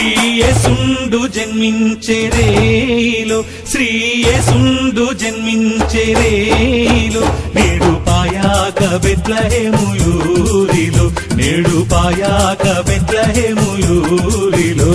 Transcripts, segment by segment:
శ్రీయేసుండు జన్మించే రేయిలో శ్రీయేసుండు జన్మించే రేయిలో నేడు పాయాక బెత్లెహేముయూరిలో నేడు పాయాక బెత్లెహేముయూరిలో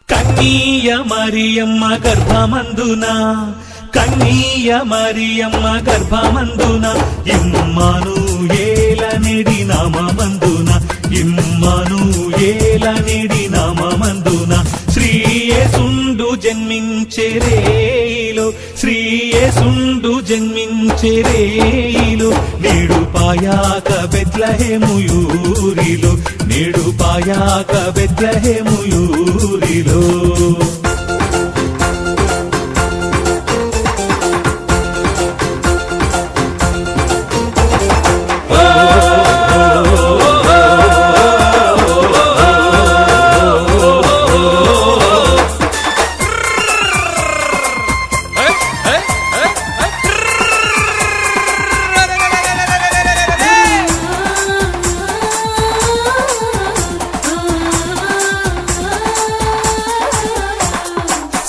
కన్నీయ మరియమ్మ గర్భమందున కన్నీయ మరియమ్మ గర్భమందున ఇమ్మానుయేల నేడి నామమందున ఇమ్మానుయేల నేడి నామమందున శ్రీయేసుండు జన్మించే రేయిలో శ్రీయేసుండు జన్మించే రేయిలో నేడు పాయాక బెత్లెహేముయూరిలో నేడు పాయాక బెత్లెహేముయూరిలో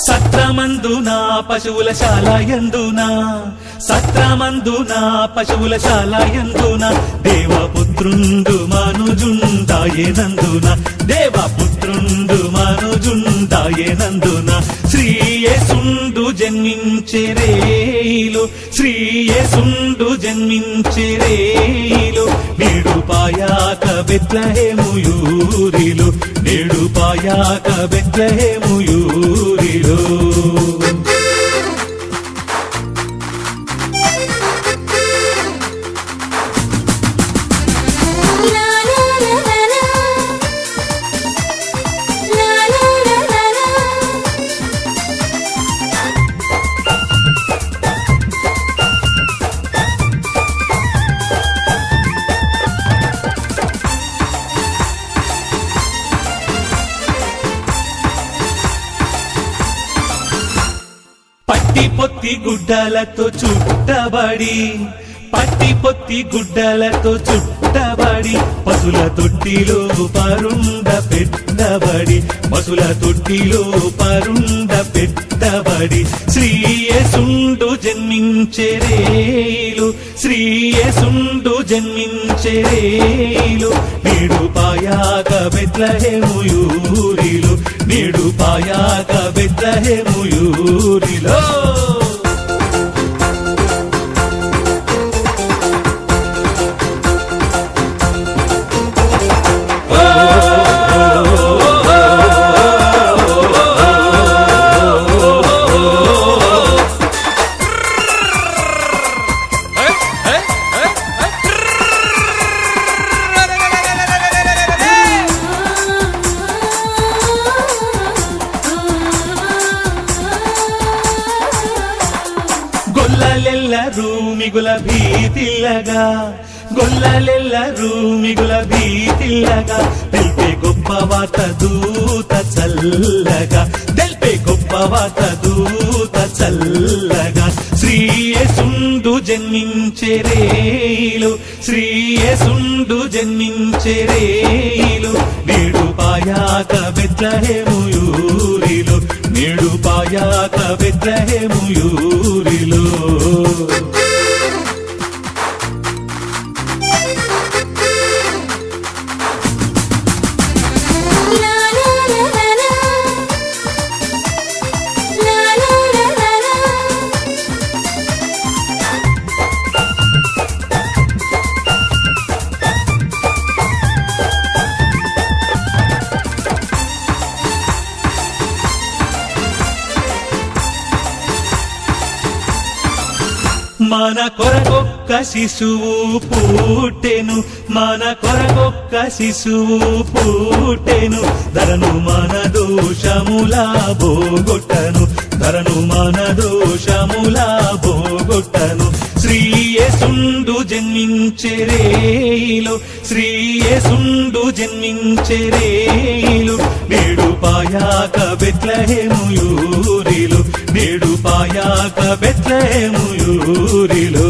సత్రమందున పశువుల శాలయందున సత్రమందున పశువుల శాలయందున దేవపుత్రుండు మనుజుండాయనందున దేవపుత్రుండు మనుజుండాయనందున శ్రీయేసుండు జన్మించే రేయిలో శ్రీయేసుండు జన్మించే రేయిలో నేడు పాయాక బెత్లెహేముయూరిలో నేడు పాయాక బెత్లెహేముయూరిలో పట్టి పొత్తి గుడ్డలతో చుట్టబడి పట్టి పొత్తి గుడ్డలతో చుట్టబడి పశుల తొట్టిలో పరుండ పెట్టబడి పశుల తొట్టిలో పరుండ పెట్టబడి శ్రీయేసుండు జన్మించే రేయిలో శ్రీయేసుండు జన్మించే రేయిలో నేడు పాయాక బెత్లెహేముయూరిలో నేడు పాయాక బెత్లెహేముయూరిలో గొల్లలెల్లరూ మిగుల భీతిల్లగా గొల్లలెల్లరూ మిగుల భీతిల్లగా తెలిపే గొప్ప వాత దూత చల్లగా తెలిపే గొప్ప వాత దూత చల్లగా శ్రీయేసుండు జన్మించే రేయిలో శ్రీయేసుండు జన్మించే రేయిలో నేడు పాయాక బెత్లెహేముయూరిలో నేడు పాయాక బెత్లెహేముయూరిలో మన కొరకొక్క శిశువు పుట్టెను, మన కొరకొక్క శిశువు పుట్టెను, ధరను మన దోషములా బోగొట్టను, ధరను మన దోషములా బోగొట్టను. శ్రీయేసుండు జన్మించెరేయిలో, శ్రీయేసుండు జన్మించెరేయిలో, నేడు పాయాక బెత్లెహేము యూరిలో, నేడు పాయాక బెత్లెహేము యూరిలో.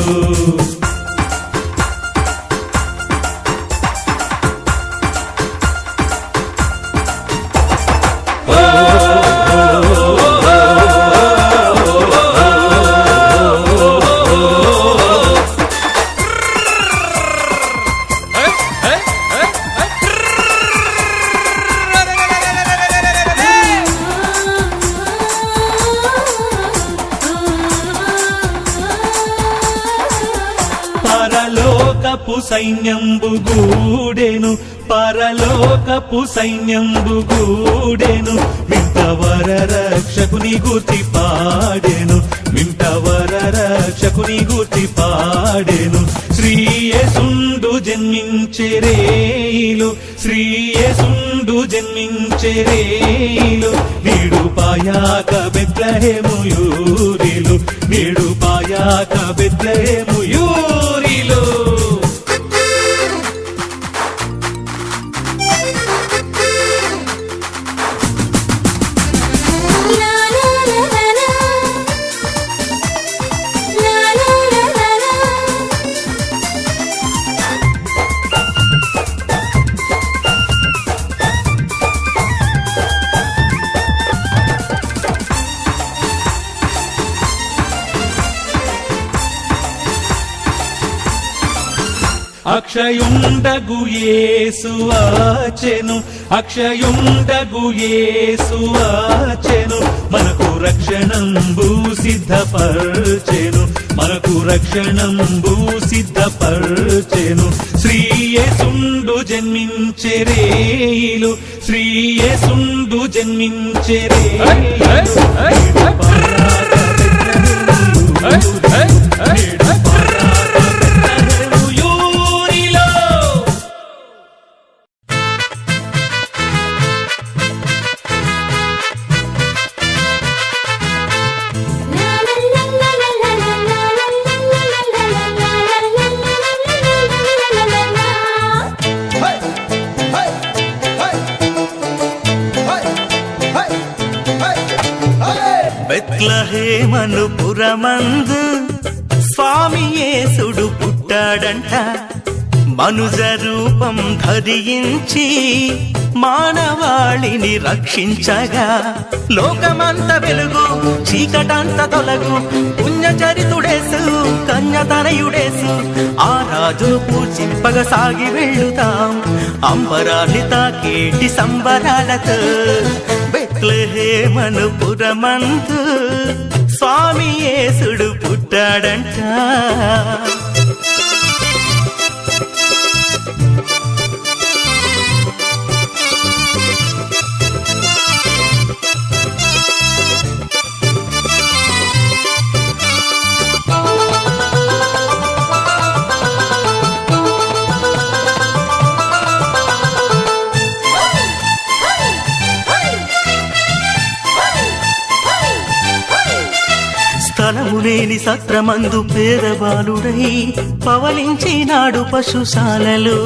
పరలోకపు సైన్యంబు గూడెను, పరలోకపు సైన్యంబు గూడెను, మింటవర రక్షకుని గూర్చి పాడెను, మింటవర రక్షకుని గూర్చి పాడెను. శ్రీయేసుండు జన్మించెరేయిలో, శ్రీయేసుండు జన్మించెరేయిలో, నేడు పాయాక బెత్లెహేము యూరిలో, నేడు పాయాక బెత్లెహేము యూరిలో. అక్షయుండగు యేసు వచ్చెను, అక్షయుండగు యేసు వచ్చెను, మనకు రక్షణంబు సిద్ధపర్చెను, మనకు రక్షణంబు సిద్ధపర్చెను. శ్రీయేసుండు జన్మించెరేయిలో, శ్రీయేసుండు జన్మించెరేయిలో, బెత్లెహేమను పురమందు స్వామి యేసుడు పుట్టాడంట, మనుజ రూపం ధరించి మానవాళిని రక్షించగా, లోకమంత వెలుగు చీకటంత తొలగు, పుణ్యచరితుడేసు కన్యతనయుడేసు, ఆ రాజును పూజింపగ సాగి వెళ్ళుతాం అంబరాన్ని తాకేటి సంబరాలతో. బెత్లెహేమను పురమందు స్వామి యేసుడు పుట్టాడంట. స్థలము లేని సత్రమందు పేదబాలుడై పవలించినాడు పశుశాలలో,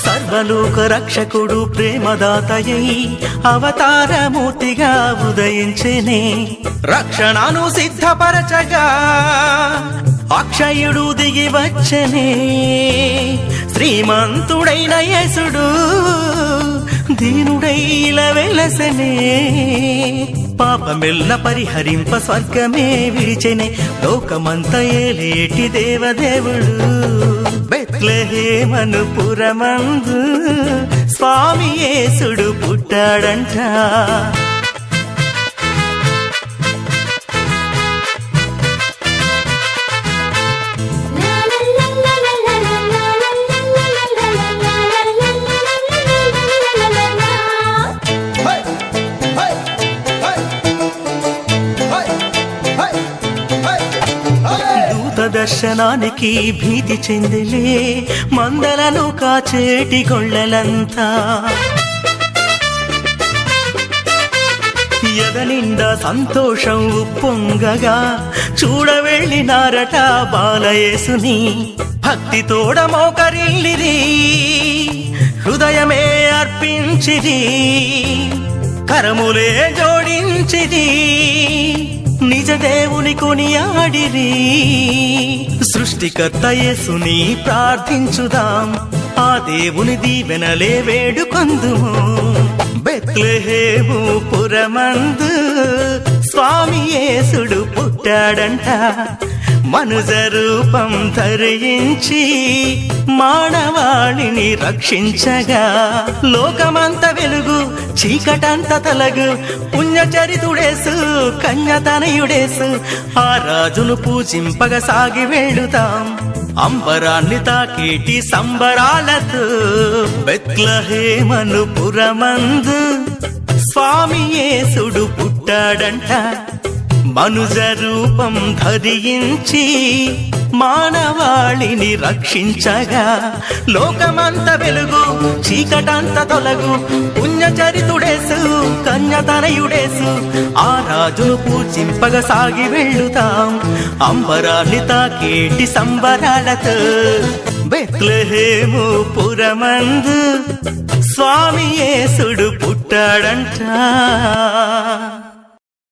సర్వలోక రక్షకుడు ప్రేమదాతయై అవతారమూర్తిగా ఉదయించెనే, రక్షణను సిద్ధపరచగా అక్షయుడు దిగి వచ్చనే, శ్రీమంతుడైన యేసుడు దీనుడై ఇలా వెలసనే, పాపమెల్ల పరిహరింప స్వర్గమే విడిచెనే, లోకమంత ఏలేటి దేవదేవుడు. బెత్లెహేమను పురమందు స్వామి యేసుడు పుట్టాడంట. దర్శనానికి భీతి చెందిలే మందలను కాచేటి గొళ్ళలంతా. ఎదనిండా సంతోషం ఉప్పొంగగా చూడవెళ్ళినారట బాలయేసుని. భక్తి తోడ మోకరిల్లిరి, హృదయమే అర్పించిరి, కరములే జోడించిరి, నిజ దేవుని కొనియాడిరి. సృష్టికర్త యేసుని ప్రార్థించుదాం, ఆ దేవుని దీవెనలే వేడుకొందుము. బెత్లెహేము పురమందు స్వామి యేసుడు పుట్టాడంట. మనుజ రూపం ధరించి మానవాళిని రక్షించగా, లోకమంత వెలుగు చీకటంత తలగు. పుణ్యచరితుడేసు కన్యతనయుడేసు, ఆ రాజును పూజింపగ సాగి వెళ్ళుతాం అంబరాన్ని తాకేటి సంబరాలతో. బెత్లెహేమను పురమందు స్వామి యేసుడు పుట్టాడంట. మనుజ రూపం ధరించి మానవాళిని రక్షించగా, లోకమంత వెలుగు చీకటంత తొలగు. పుణ్యచరితుడేసు కన్యతనయుడేసు, ఆ రాజును పూజింపగ సాగి వెళ్ళుతాం అంబరాన్ని తాకేటి సంబరాలతో. బెత్లెహేము పురమందు స్వామి యేసుడు పుట్టాడంట.